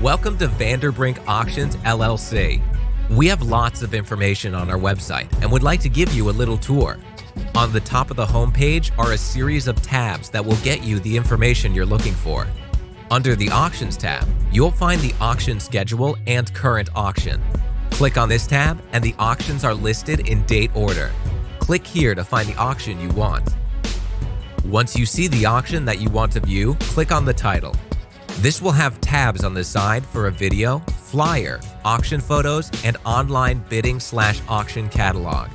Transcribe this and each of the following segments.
Welcome to VanDerBrink Auctions LLC. We have lots of information on our website and would like to give you a little tour. On the top of the homepage are a series of tabs that will get you the information you're looking for. Under the Auctions tab, you'll find the auction schedule and current auction. Click on this tab and the auctions are listed in date order. Click here to find the auction you want. Once you see the auction that you want to view, click on the title. This will have tabs on the side for a video, flyer, auction photos, and online bidding/auction catalog.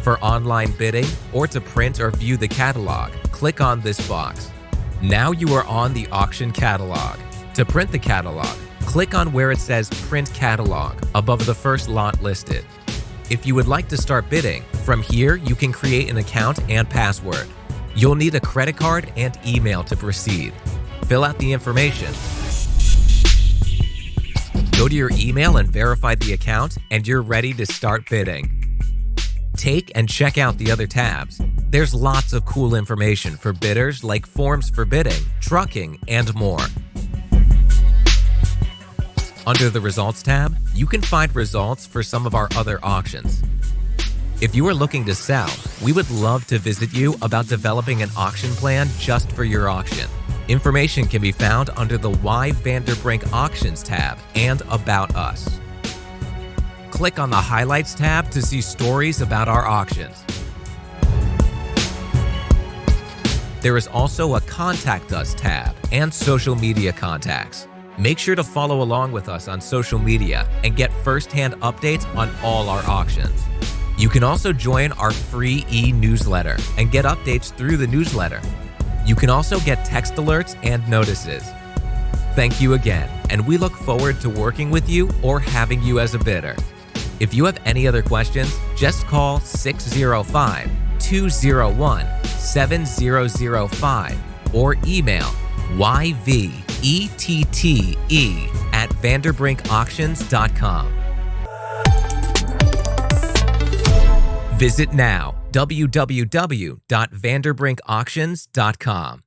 For online bidding or to print or view the catalog, click on this box. Now you are on the auction catalog. To print the catalog, click on where it says Print Catalog above the first lot listed. If you would like to start bidding, from here you can create an account and password. You'll need a credit card and email to proceed. Fill out the information. Go to your email and verify the account, and you're ready to start bidding. Take and check out the other tabs. There's lots of cool information for bidders like forms for bidding, trucking, and more. Under the Results tab, you can find results for some of our other auctions. If you are looking to sell, we would love to visit you about developing an auction plan just for your auction. Information can be found under the Why VanDerBrink Auctions tab and About Us. Click on the Highlights tab to see stories about our auctions. There is also a Contact Us tab and social media contacts. Make sure to follow along with us on social media and get first-hand updates on all our auctions. You can also join our free e-newsletter and get updates through the newsletter. You can also get text alerts and notices. Thank you again, and we look forward to working with you or having you as a bidder. If you have any other questions, just call 605-201-7005 or email yvette@vanderbrinkauctions.com. Visit now, www.vanderbrinkauctions.com.